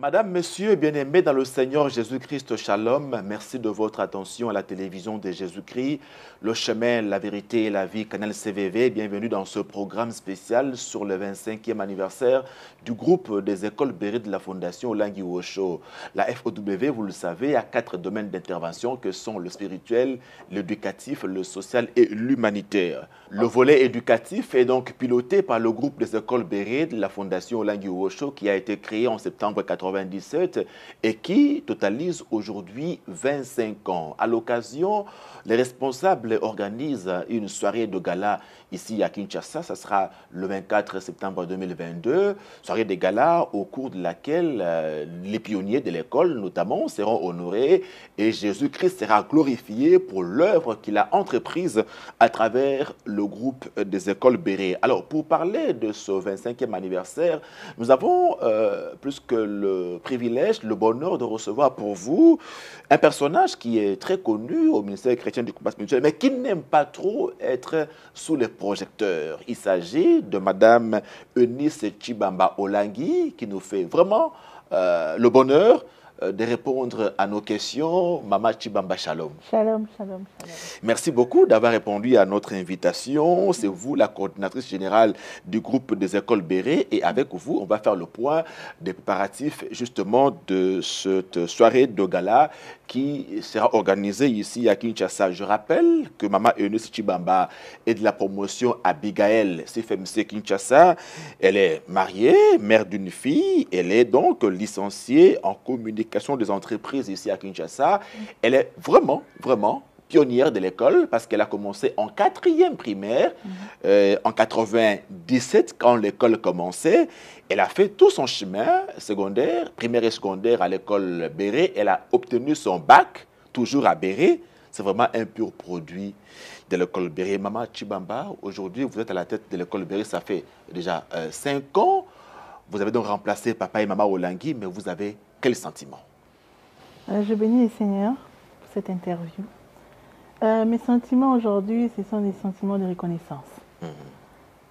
Madame, Monsieur, bien-aimés dans le Seigneur Jésus-Christ, Shalom, merci de votre attention à la télévision de Jésus-Christ, le chemin, la vérité et la vie, Canal CVV. Bienvenue dans ce programme spécial sur le 25e anniversaire du groupe des écoles Béret de la Fondation Olangi Osho. La FOW, vous le savez, a 4 domaines d'intervention que sont le spirituel, l'éducatif, le social et l'humanitaire. Le volet éducatif est donc piloté par le groupe des écoles Béret de la Fondation Olangi Osho qui a été créé en septembre 1997 et qui totalise aujourd'hui 25 ans. À l'occasion, les responsables organisent une soirée de gala ici à Kinshasa. Ça sera le 24 septembre 2022. Soirée de gala au cours de laquelle les pionniers de l'école, notamment, seront honorés et Jésus-Christ sera glorifié pour l'œuvre qu'il a entreprise à travers le groupe des écoles Béret. Alors, pour parler de ce 25e anniversaire, nous avons plus que le privilège, le bonheur de recevoir pour vous un personnage qui est très connu au ministère chrétien du combat spirituel, mais qui n'aime pas trop être sous les projecteurs. Il s'agit de Madame Eunice Tshibamba Olangi, qui nous fait vraiment le bonheur de répondre à nos questions. Maman Tshibamba, shalom. Shalom, shalom, shalom. Merci beaucoup d'avoir répondu à notre invitation. C'est vous, la coordinatrice générale du groupe des écoles Béret. Et avec vous, on va faire le point des préparatifs justement de cette soirée de gala qui sera organisée ici à Kinshasa. Je rappelle que Maman Eunice Tshibamba est de la promotion Abigail CFMC Kinshasa. Elle est mariée, mère d'une fille. Elle est donc licenciée en communication des entreprises ici à Kinshasa. Elle est vraiment pionnière de l'école parce qu'elle a commencé en 4e primaire en 97 quand l'école commençait. Elle a fait tout son chemin secondaire, primaire et secondaire à l'école Béret. Elle a obtenu son bac, toujours à Béret. C'est vraiment un pur produit de l'école Béret. Maman Tshibamba, aujourd'hui, vous êtes à la tête de l'école Béret. Ça fait déjà 5 ans. Vous avez donc remplacé papa et maman Olangi, mais vous avez quel sentiment? Je bénis le Seigneur pour cette interview. Mes sentiments aujourd'hui, ce sont des sentiments de reconnaissance.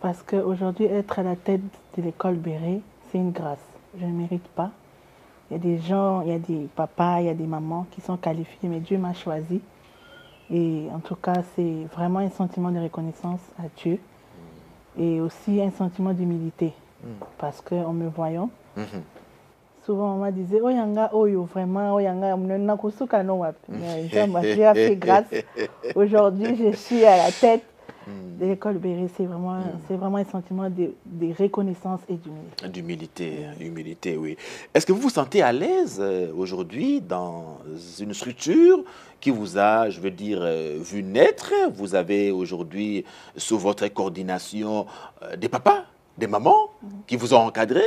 Parce qu'aujourd'hui, être à la tête de l'école Béret, c'est une grâce. Je ne mérite pas. Il y a des gens, il y a des papas, il y a des mamans qui sont qualifiés, mais Dieu m'a choisi. Et en tout cas, c'est vraiment un sentiment de reconnaissance à Dieu. Et aussi un sentiment d'humilité. Parce qu'en me voyant, souvent on m'a disait oh yanga oyo vraiment oh yanga nakusuka no wapi. Mais Dieu a fait grâce. Aujourd'hui, je suis à la tête de l'école Béret. C'est vraiment un sentiment de reconnaissance et d'humilité. D'humilité, oui. Est-ce que vous vous sentez à l'aise aujourd'hui dans une structure qui vous a, je veux dire, vu naître? Vous avez aujourd'hui sous votre coordination des papas, des mamans qui vous ont encadré,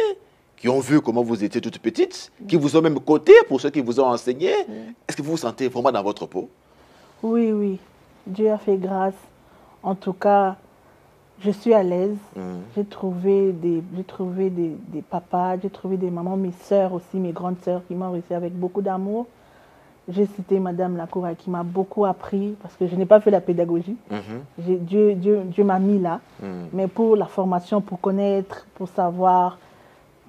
qui ont vu comment vous étiez toute petite, qui vous ont même coté pour ceux qui vous ont enseigné. Est-ce que vous vous sentez vraiment dans votre peau? Oui, oui. Dieu a fait grâce. En tout cas, je suis à l'aise. J'ai trouvé des papas, j'ai trouvé des mamans, mes sœurs aussi, mes grandes sœurs qui m'ont reçu avec beaucoup d'amour. J'ai cité Madame Lacoura qui m'a beaucoup appris parce que je n'ai pas fait la pédagogie. Dieu m'a mis là. Mais pour la formation, pour connaître, pour savoir,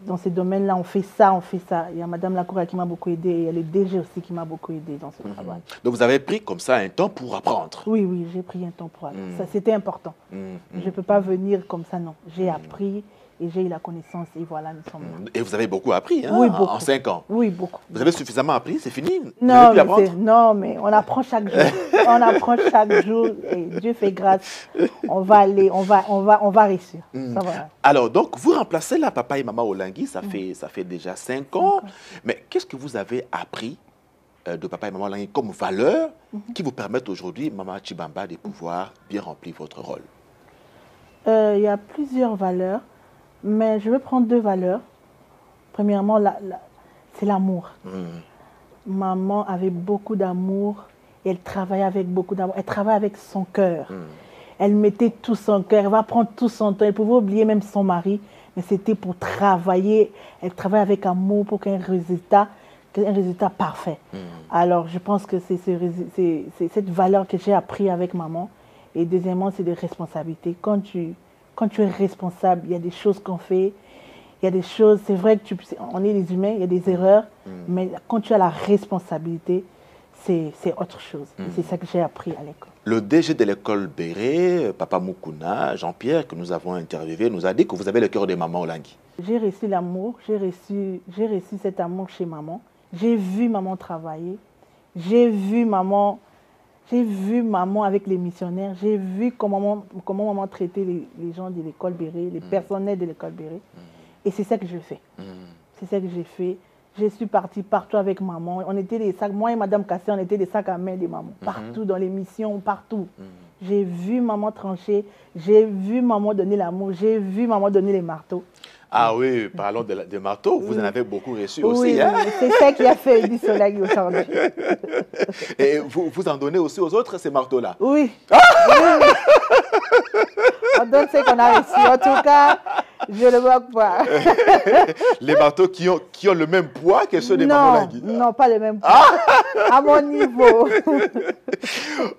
dans ces domaines-là, on fait ça, on fait ça. Il y a Madame Lacoura qui m'a beaucoup aidé et il y a le DG aussi qui m'a beaucoup aidé dans ce travail. Donc vous avez pris comme ça un temps pour apprendre? Oui, oui, j'ai pris un temps pour apprendre. Ça, c'était important. Je ne peux pas venir comme ça, non. J'ai appris et j'ai eu la connaissance et voilà, nous sommes là. Et vous avez beaucoup appris, hein, oui, beaucoup. en 5 ans? Oui, beaucoup. Vous avez suffisamment appris? C'est fini? Non, mais on apprend chaque jour. On apprend chaque jour et Dieu fait grâce. On va aller, on va réussir. Ça va. Alors, donc, vous remplacez la papa et maman Olangi, ça fait déjà 5 ans. Mais qu'est-ce que vous avez appris de papa et maman Olangi comme valeur qui vous permettent aujourd'hui, maman Tshibamba, de pouvoir bien remplir votre rôle? Il y a plusieurs valeurs. Mais je vais prendre 2 valeurs. Premièrement, c'est l'amour. Maman avait beaucoup d'amour et elle travaillait avec beaucoup d'amour. Elle travaillait avec son cœur. Elle mettait tout son cœur. Elle va prendre tout son temps. Elle pouvait oublier même son mari, mais c'était pour travailler. Elle travaillait avec amour pour qu'un résultat parfait. Alors, je pense que c'est cette valeur que j'ai appris avec maman. Et deuxièmement, c'est des responsabilités. Quand tu es responsable, il y a des choses qu'on fait Il y a des choses, c'est vrai que on est des humains, il y a des erreurs, mais quand tu as la responsabilité, c'est autre chose. Et c'est ça que j'ai appris à l'école. Le DG de l'école Béré, Papa Moukouna, Jean-Pierre, que nous avons interviewé, nous a dit que vous avez le cœur de maman Olangi. J'ai reçu l'amour, j'ai reçu cet amour chez maman. J'ai vu maman travailler, j'ai vu maman avec les missionnaires, j'ai vu comment maman traitait les gens de l'école Béré, les personnels de l'école Béré. Et c'est ça que je fais. C'est ça que j'ai fait. Je suis partie partout avec maman. On était des sacs, moi et Madame Cassé, on était des sacs à main de maman. Partout, dans les missions, partout. J'ai vu maman trancher, j'ai vu maman donner l'amour, j'ai vu maman donner les marteaux. Ah oui, parlons de marteaux, vous en avez beaucoup reçu aussi. Oui, Hein? c'est ça qui a fait du soleil aujourd'hui. Et vous en donnez aussi aux autres, ces marteaux-là? Oui. Oui. On donne ce qu'on a reçu. En tout cas, je ne le vois pas. Les marteaux qui ont le même poids que ceux des mamans Lingui? Non, pas le même poids. À mon niveau.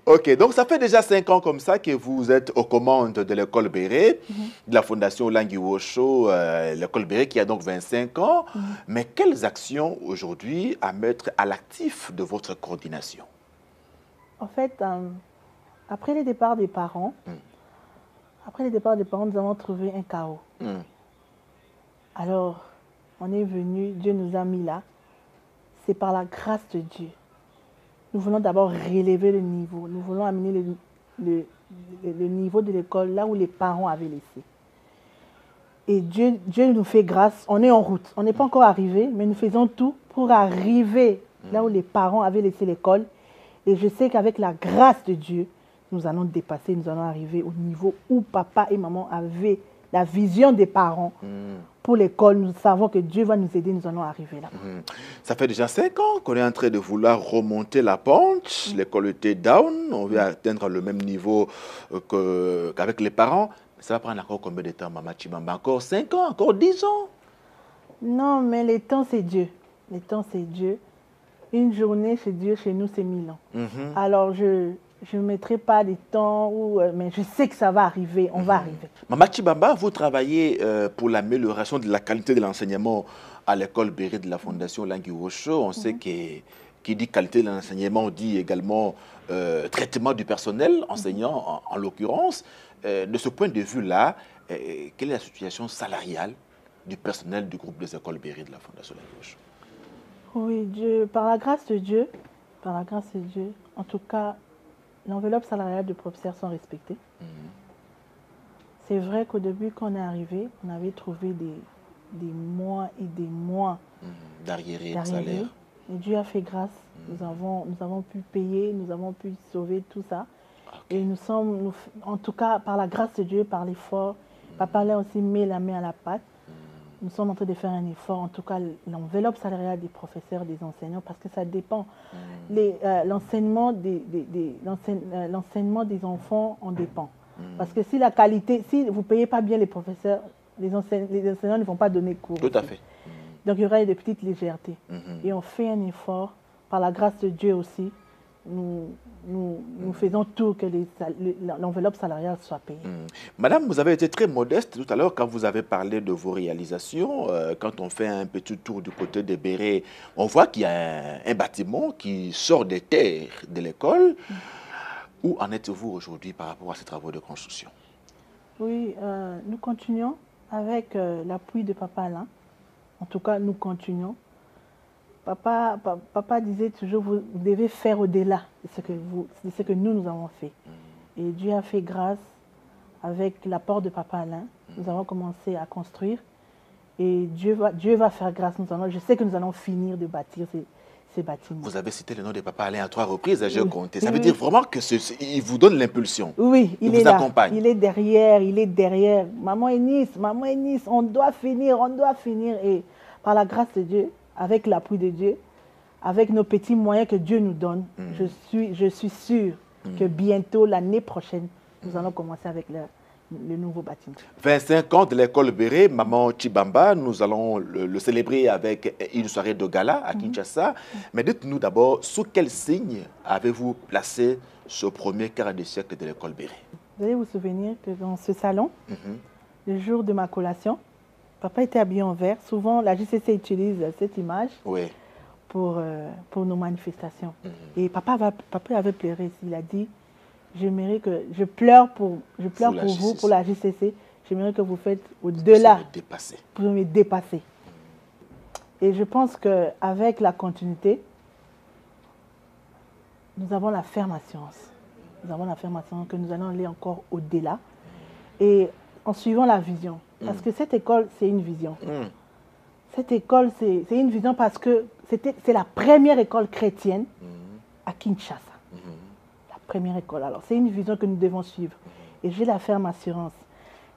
Ok, donc ça fait déjà 5 ans comme ça que vous êtes aux commandes de l'école Béré, de la fondation Olangi Wosho, l'école Béré qui a donc 25 ans. Mais quelles actions aujourd'hui à mettre à l'actif de votre coordination? En fait, après le départ des parents, nous avons trouvé un chaos. Alors, on est venu, Dieu nous a mis là. C'est par la grâce de Dieu. Nous voulons d'abord relever le niveau. Nous voulons amener le niveau de l'école là où les parents avaient laissé. Et Dieu nous fait grâce. On est en route. On n'est pas encore arrivé, mais nous faisons tout pour arriver là où les parents avaient laissé l'école. Et je sais qu'avec la grâce de Dieu, nous allons dépasser, nous allons arriver au niveau où papa et maman avaient la vision des parents pour l'école. Nous savons que Dieu va nous aider, nous allons arriver là. Ça fait déjà 5 ans qu'on est en train de vouloir remonter la pente. L'école était down, on veut atteindre le même niveau qu'avec les parents. Ça va prendre encore combien de temps, Maman Chibamba? Encore 5 ans, encore 10 ans? Non, mais le temps c'est Dieu. Le temps c'est Dieu. Une journée chez Dieu, chez nous, c'est 1000 ans. Alors, je ne mettrai pas de temps, mais je sais que ça va arriver, on va arriver. Maman Chibamba, vous travaillez pour l'amélioration de la qualité de l'enseignement à l'école Béré de la Fondation Olangi Wosho. On sait que qui dit qualité de l'enseignement dit également traitement du personnel enseignant, en l'occurrence. De ce point de vue-là, quelle est la situation salariale du personnel du groupe des écoles Béré de la Fondation Olangi Wosho? Oui, par la grâce de Dieu, en tout cas, l'enveloppe salariale du professeur sont respectées. C'est vrai qu'au début, quand on est arrivé, on avait trouvé des mois et des mois d'arriérés de salaire. Et Dieu a fait grâce. Nous avons pu payer, nous avons pu sauver tout ça. Et en tout cas, par la grâce de Dieu, par l'effort, papa l'a aussi mis la main à la pâte. Nous sommes en train de faire un effort, en tout cas l'enveloppe salariale des professeurs, des enseignants, parce que ça dépend. L'enseignement des enfants en dépend. Parce que si la qualité, si vous ne payez pas bien les professeurs, les enseignants ne vont pas donner cours. Tout à fait. Donc il y aura des petites légèretés. Et on fait un effort, par la grâce de Dieu aussi, nous faisons tout que l'enveloppe salariale soit payée. Madame, vous avez été très modeste tout à l'heure quand vous avez parlé de vos réalisations. Quand on fait un petit tour du côté des Béré, on voit qu'il y a un bâtiment qui sort des terres de l'école. Où en êtes-vous aujourd'hui par rapport à ces travaux de construction? Oui, nous continuons avec l'appui de Papa Alain. En tout cas, nous continuons. Papa disait toujours, vous devez faire au-delà de ce que nous avons fait. Et Dieu a fait grâce avec l'apport de Papa Alain. Nous avons commencé à construire. Et Dieu va faire grâce. Je sais que nous allons finir de bâtir ces bâtiments. Vous avez cité le nom de Papa Alain à 3 reprises, j'ai compté. Ça veut dire vraiment qu'il vous donne l'impulsion. Oui, il est vous là. Accompagne. Il est derrière. Maman Eunice, on doit finir. Et par la grâce de Dieu, avec l'appui de Dieu, avec nos petits moyens que Dieu nous donne, je suis sûre que bientôt, l'année prochaine, nous allons commencer avec le nouveau bâtiment. 25 ans de l'école Béré, Maman Chibamba, nous allons le célébrer avec une soirée de gala à Kinshasa. Mais dites-nous d'abord, sous quel signe avez-vous placé ce premier quart de siècle de l'école Béré? Vous allez vous souvenir que dans ce salon, le jour de ma collation, Papa était habillé en vert. Souvent, la JCC utilise cette image Oui. pour nos manifestations. Et papa avait pleuré. Il a dit, j'aimerais que je pleure pour vous, pour la JCC. J'aimerais que vous faites au-delà. Pour me dépasser. Et je pense qu'avec la continuité, nous avons la ferme assurance. Nous avons la ferme assurance que nous allons aller encore au-delà. Et en suivant la vision. Parce que cette école, c'est une vision. Cette école, c'est une vision parce que c'est la première école chrétienne à Kinshasa. La première école. Alors, c'est une vision que nous devons suivre. Et j'ai la ferme assurance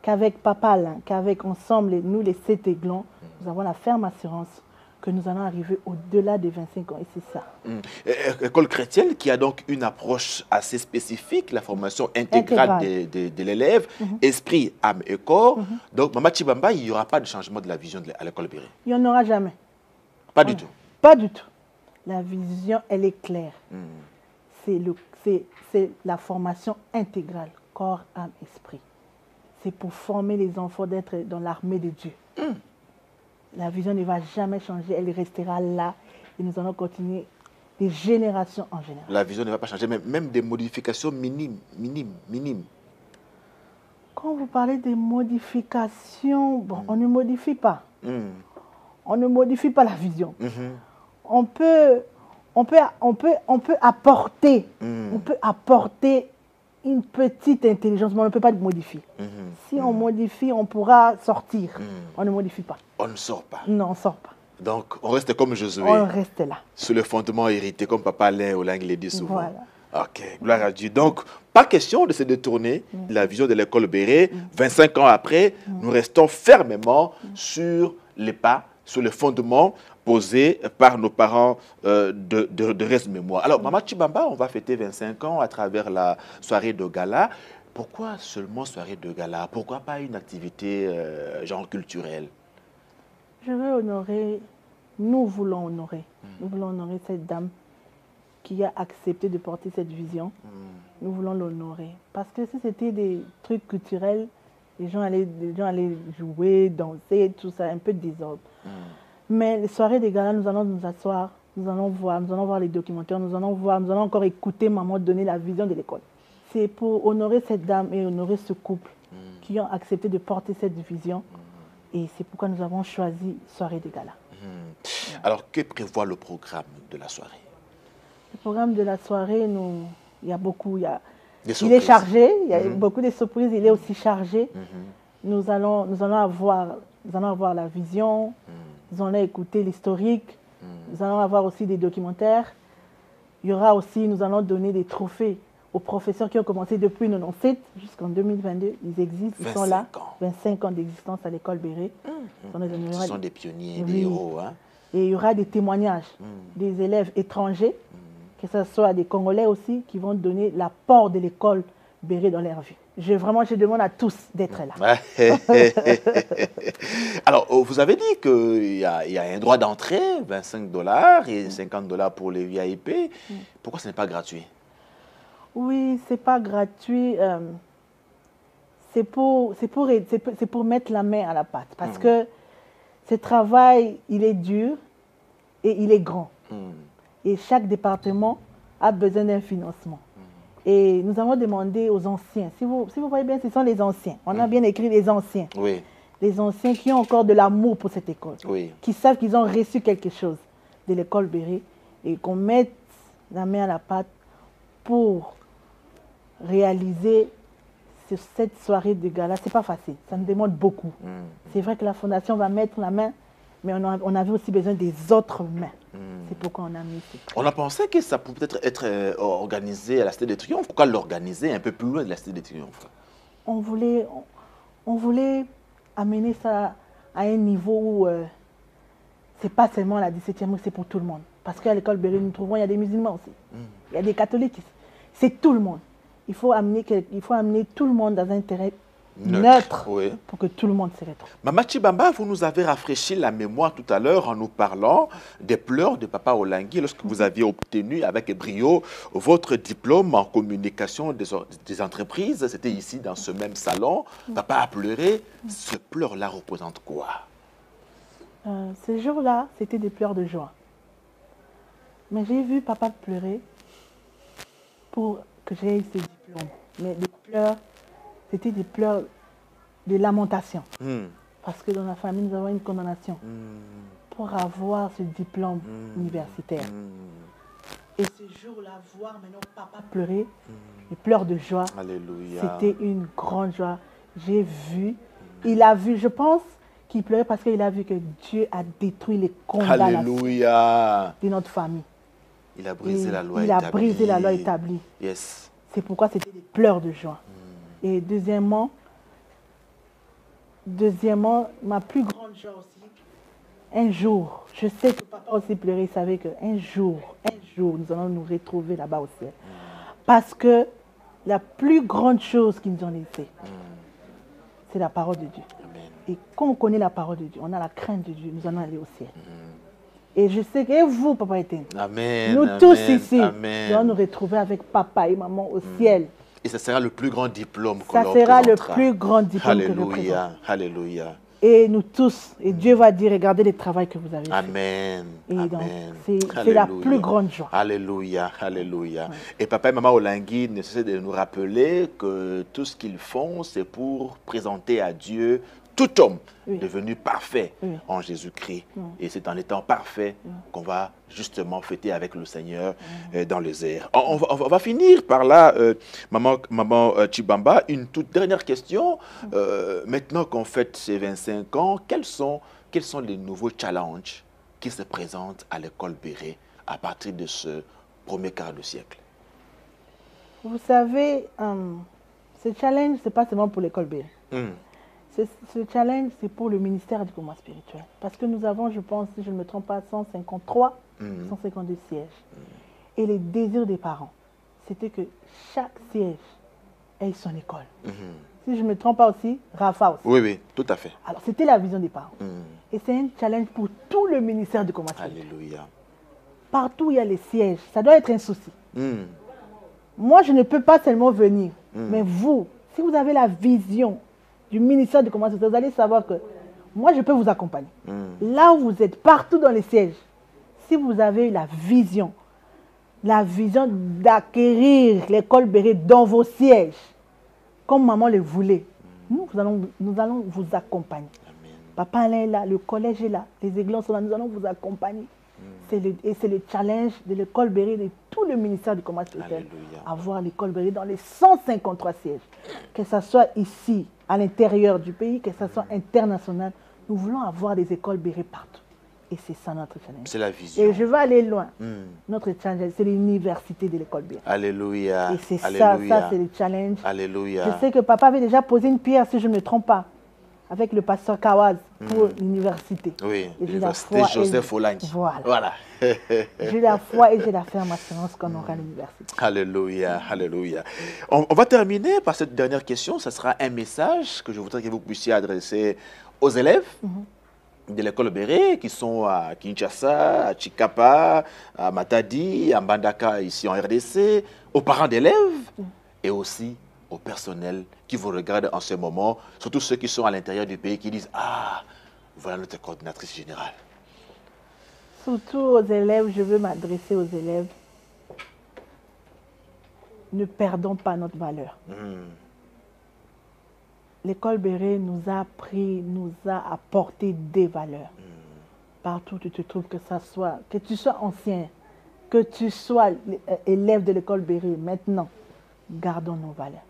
qu'avec Papa Alain, qu'avec ensemble, nous les 7 aiglons, nous avons la ferme assurance que nous allons arriver au-delà des 25 ans. Et c'est ça. École chrétienne qui a donc une approche assez spécifique, la formation intégrale de l'élève, esprit, âme et corps. Donc, Mama Tshibamba, il n'y aura pas de changement de la vision à l'école Béré. Il n'y en aura jamais. Pas du tout. Pas du tout. La vision, elle est claire. C'est la formation intégrale, corps, âme, esprit. C'est pour former les enfants d'être dans l'armée de Dieu. La vision ne va jamais changer, elle restera là et nous allons continuer des générations en général. La vision ne va pas changer, mais même des modifications minimes. Quand vous parlez des modifications, bon, on ne modifie pas. On ne modifie pas la vision. On peut apporter, une petite intelligence, mais on ne peut pas modifier. Si on modifie, on pourra sortir. On ne modifie pas. On ne sort pas. Non, on ne sort pas. Donc, on reste comme Josué. On reste là. Sur le fondement hérité, comme Papa Alain Olang le dit souvent. Voilà. Ok, gloire à Dieu. Donc, pas question de se détourner de la vision de l'école Béré. 25 ans après, nous restons fermement sur les pas, sur le fondement posé par nos parents de reste mémoire. Alors, Mama Tshibamba, on va fêter 25 ans à travers la soirée de gala. Pourquoi seulement soirée de gala? Pourquoi pas une activité genre culturelle? Je veux honorer, nous voulons honorer cette dame qui a accepté de porter cette vision. Nous voulons l'honorer. Parce que si c'était des trucs culturels, les gens allaient jouer, danser, tout ça, un peu de désordre. Mais les soirées des galas, nous allons nous asseoir, nous allons voir les documentaires, nous allons encore écouter maman donner la vision de l'école. C'est pour honorer cette dame et honorer ce couple qui ont accepté de porter cette vision. Et c'est pourquoi nous avons choisi soirée des galas. Alors, que prévoit le programme de la soirée? Le programme de la soirée, il y a beaucoup. Il est chargé, il y a beaucoup de surprises, il est aussi chargé. Nous allons avoir la vision, nous allons écouter l'historique, nous allons avoir aussi des documentaires. Il y aura aussi, nous allons donner des trophées aux professeurs qui ont commencé depuis 1997 jusqu'en 2022. Ils existent, ils sont là. 25 ans d'existence à l'école Béré. Ce sont des pionniers, des héros. Hein? Et il y aura des témoignages des élèves étrangers, que ce soit des Congolais aussi, qui vont donner l'apport de l'école Béré dans leur vie. Je demande à tous d'être là. Alors, vous avez dit qu'il y a un droit d'entrée, 25 $ et 50 $ pour les VIP. Pourquoi ce n'est pas gratuit? Oui, ce n'est pas gratuit. C'est pour mettre la main à la pâte. Parce que ce travail, il est dur et il est grand. Et chaque département a besoin d'un financement. Et nous avons demandé aux anciens. Si vous voyez bien, ce sont les anciens. On a bien écrit les anciens. Oui. Les anciens qui ont encore de l'amour pour cette école. Oui. Qui savent qu'ils ont reçu quelque chose de l'école Béré. Et qu'on mette la main à la pâte pour réaliser cette soirée de gala. Ce n'est pas facile. Ça nous demande beaucoup. C'est vrai que la fondation va mettre la main, mais on avait aussi besoin des autres mains. C'est pourquoi on a mis ça. On a pensé que ça pouvait peut-être être organisé à la Cité de Triomphe. Pourquoi l'organiser un peu plus loin de la Cité de Triomphe? On voulait amener ça à un niveau où ce n'est pas seulement la 17e, c'est pour tout le monde. Parce qu'à l'école Béré, nous trouvons, il y a des musulmans aussi. Il y a des catholiques ici. C'est tout le monde. Il faut amener tout le monde dans un terrain neutre pour que tout le monde se retrouve. Mama Tshibamba, vous nous avez rafraîchi la mémoire tout à l'heure en nous parlant des pleurs de Papa Olangui lorsque vous aviez obtenu avec brio votre diplôme en communication des entreprises. C'était ici dans ce même salon. Papa a pleuré. Ce pleur-là représente quoi? Ces jours-là, c'était des pleurs de joie. Mais j'ai vu papa pleurer pour que j'ai eu ce diplôme. Mais les pleurs, c'était des pleurs de lamentation. Parce que dans la famille, nous avons une condamnation pour avoir ce diplôme universitaire. Et ce jour-là, voir maintenant papa pleurer, les pleurs de joie, c'était une grande joie. J'ai vu, il a vu, je pense qu'il pleurait parce qu'il a vu que Dieu a détruit les condamnations de notre famille. Il a brisé la loi établie. Il a brisé la loi établie. Yes. C'est pourquoi c'était des pleurs de joie. Et deuxièmement, ma plus grande joie aussi, un jour, je sais que papa aussi pleurait, il savait qu'un jour, nous allons nous retrouver là-bas au ciel. Parce que la plus grande chose qu'ils nous ont laissée, c'est la parole de Dieu. Amen. Et quand on connaît la parole de Dieu, on a la crainte de Dieu, nous allons aller au ciel. Et je sais que vous, papa éternel, nous tous ici, nous allons nous retrouver avec papa et maman au ciel. Et ce sera le plus grand diplôme que l'on présentera. Ça sera le plus grand diplôme que l'on présentera. Alléluia. Et nous tous, et Dieu va dire, regardez le travail que vous avez fait. Amen. Et donc, c'est la plus grande joie. Alléluia, alléluia. Ouais. Et papa et maman Olangui ne cessent de nous rappeler que tout ce qu'ils font, c'est pour présenter à Dieu tout homme devenu parfait en Jésus-Christ. Et c'est en étant parfait qu'on va justement fêter avec le Seigneur dans les airs. On va finir par là, maman Chibamba. Une toute dernière question. Maintenant qu'on fête ces 25 ans, quels sont les nouveaux challenges qui se présentent à l'école Béret à partir de ce premier quart de siècle? Vous savez, ce challenge, ce n'est pas seulement pour l'école Béret. Ce challenge, c'est pour le ministère du combat spirituel. Parce que nous avons, je pense, si je ne me trompe pas, 153, 152 sièges. Et les désirs des parents, c'était que chaque siège ait son école. Si je ne me trompe pas aussi, Rafa aussi. Oui, tout à fait. Alors, c'était la vision des parents. Et c'est un challenge pour tout le ministère du combat spirituel. Alléluia. Partout où il y a les sièges, ça doit être un souci. Moi, je ne peux pas seulement venir. Mais vous, si vous avez la vision du ministère du commerce, vous allez savoir que moi, je peux vous accompagner. Là où vous êtes, partout dans les sièges, si vous avez la vision d'acquérir l'école Béret dans vos sièges, comme maman le voulait, nous allons vous accompagner. Amen. Papa Alain est là, le collège est là, les églises sont là, nous allons vous accompagner. Et c'est le challenge de l'école Béret, de tout le ministère du commerce spirituel, avoir l'école Béret dans les 153 sièges. Que ce soit ici, à l'intérieur du pays, que ce soit international, nous voulons avoir des écoles Béret partout. Et c'est ça notre challenge. C'est la vision. Et je vais aller loin. Notre challenge, c'est l'université de l'école Béret. Alléluia. Et c'est ça c'est le challenge. Alléluia. Je sais que papa avait déjà posé une pierre, si je ne me trompe pas, avec le pasteur Kawaz pour l'université. Oui, l'université Joseph Olangui. Voilà. J'ai la foi et j'ai la ferme assurance qu'on aura l'université. Alléluia, alléluia. On va terminer par cette dernière question. Ce sera un message que je voudrais que vous puissiez adresser aux élèves de l'école Béret qui sont à Kinshasa, à Chikapa, à Matadi, à Mbandaka, ici en RDC, aux parents d'élèves et aussi au personnel qui vous regardent en ce moment, surtout ceux qui sont à l'intérieur du pays qui disent « Ah, voilà notre coordinatrice générale ». Surtout aux élèves, je veux m'adresser aux élèves. Ne perdons pas notre valeur. L'école Béret nous a appris, nous a apporté des valeurs. Partout où tu te trouves, que tu sois ancien, que tu sois élève de l'école Béret, maintenant, gardons nos valeurs.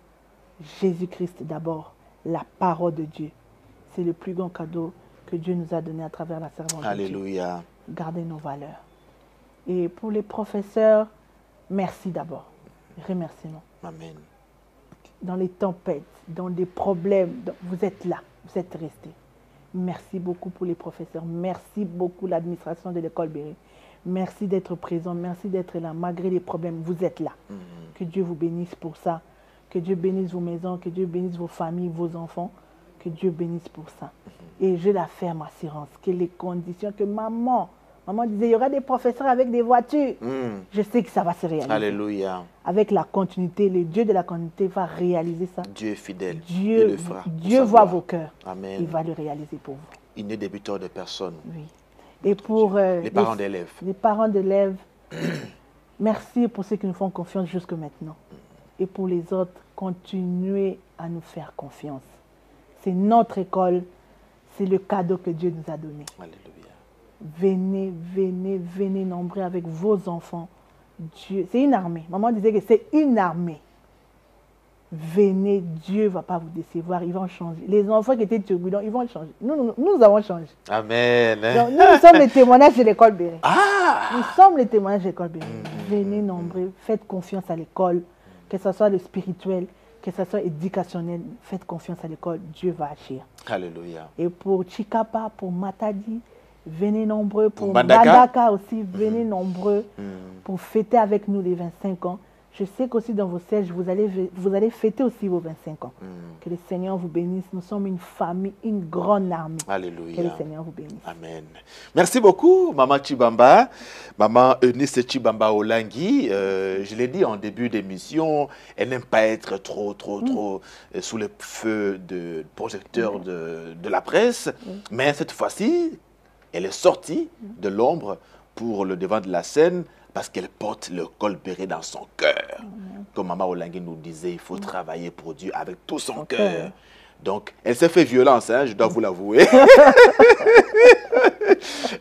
Jésus-Christ d'abord, la parole de Dieu. C'est le plus grand cadeau que Dieu nous a donné à travers la servante de Dieu. Alléluia. Gardez nos valeurs. Et pour les professeurs, merci d'abord. Remerciement. Amen. Dans les tempêtes, dans des problèmes, vous êtes là, vous êtes restés. Merci beaucoup pour les professeurs. Merci beaucoup l'administration de l'école Béret. Merci d'être présent, merci d'être là. Malgré les problèmes, vous êtes là. Que Dieu vous bénisse pour ça. Que Dieu bénisse vos maisons, que Dieu bénisse vos familles, vos enfants. Que Dieu bénisse pour ça. Et j'ai la ferme assurance que les conditions que maman disait, il y aura des professeurs avec des voitures. Je sais que ça va se réaliser. Alléluia. Avec la continuité, le Dieu de la continuité va réaliser ça. Dieu est fidèle. Dieu voit vos cœurs. Amen. Il va le réaliser pour vous. Il n'est débiteur de personne. Oui. Et pour les parents d'élèves. Les parents d'élèves, merci pour ceux qui nous font confiance jusque maintenant. Et pour les autres, continuez à nous faire confiance. C'est notre école, c'est le cadeau que Dieu nous a donné. Alléluia. Venez, venez, venez nombreux avec vos enfants. Dieu, c'est une armée. Maman disait que c'est une armée. Venez, Dieu ne va pas vous décevoir, ils vont changer. Les enfants qui étaient turbulents, ils vont changer. Nous avons changé. Amen. Donc, nous sommes les témoignages de l'école Béret. Ah! Nous sommes les témoignages de l'école Béret. Venez nombreux, faites confiance à l'école, que ce soit le spirituel, que ce soit éducationnel, faites confiance à l'école, Dieu va agir. Alléluia. Et pour Chikapa, pour Matadi, venez nombreux. Pour Mbandaka. Mbandaka aussi, venez nombreux pour fêter avec nous les 25 ans. Je sais qu'aussi dans vos sièges, vous allez fêter aussi vos 25 ans. Que le Seigneur vous bénisse. Nous sommes une famille, une grande armée. Alléluia. Que le Seigneur vous bénisse. Amen. Merci beaucoup, Maman Chibamba. Maman Eunice Chibamba Olangui. Je l'ai dit en début d'émission, elle n'aime pas être trop sous le feu de projecteur de la presse. Mais cette fois-ci, elle est sortie de l'ombre pour le devant de la scène parce qu'elle porte le col béret dans son cœur. Comme Maman Olangui nous disait, il faut travailler pour Dieu avec tout son cœur. Donc, elle s'est fait violence, hein, je dois vous l'avouer.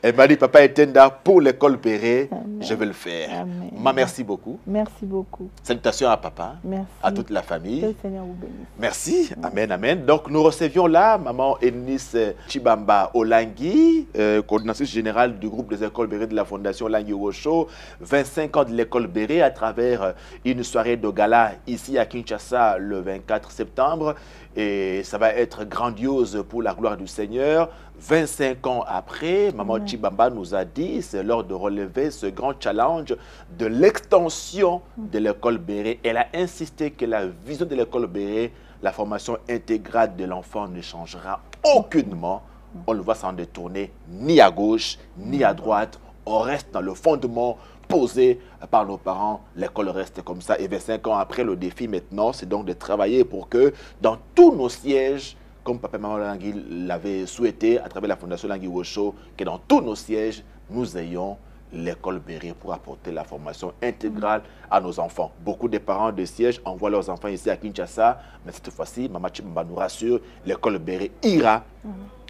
Elle m'a dit, Papa Etenda, pour l'école Béret, je vais le faire. Amen. Maman, merci beaucoup. Merci beaucoup. Salutations à papa, Merci. à toute la famille. Que le Seigneur vous bénisse. Merci. Amen, amen. Donc, nous recevions là Maman Eunice Chibamba Olangui, coordinatrice générale du groupe des écoles Béret de la Fondation Olangui Osho, 25 ans de l'école Béret à travers une soirée de gala ici à Kinshasa le 24 septembre. Et ça va être grandiose pour la gloire du Seigneur. 25 ans après, Maman Chibamba nous a dit, c'est l'heure de relever ce grand challenge de l'extension de l'école Béret. Elle a insisté que la vision de l'école Béret, la formation intégrale de l'enfant ne changera aucunement. On le voit sans détourner ni à gauche, ni à droite. On reste dans le fondement posé par nos parents, l'école reste comme ça. Et 25 ans après, le défi maintenant, c'est donc de travailler pour que dans tous nos sièges, comme Papa et Maman Olangui l'avaient souhaité à travers la Fondation Olangui Osho, que dans tous nos sièges, nous ayons l'école Béret pour apporter la formation intégrale à nos enfants. Beaucoup de parents de sièges envoient leurs enfants ici à Kinshasa, mais cette fois-ci, Maman Chibamba nous rassure, l'école Béret ira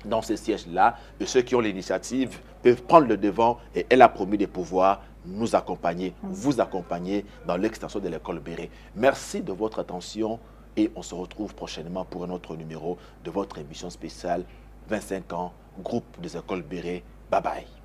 dans ces sièges-là, et ceux qui ont l'initiative peuvent prendre le devant, et elle a promis de pouvoir nous accompagner, vous accompagner dans l'extension de l'école Béret. Merci de votre attention et on se retrouve prochainement pour un autre numéro de votre émission spéciale 25 ans, groupe des écoles Béret. Bye bye.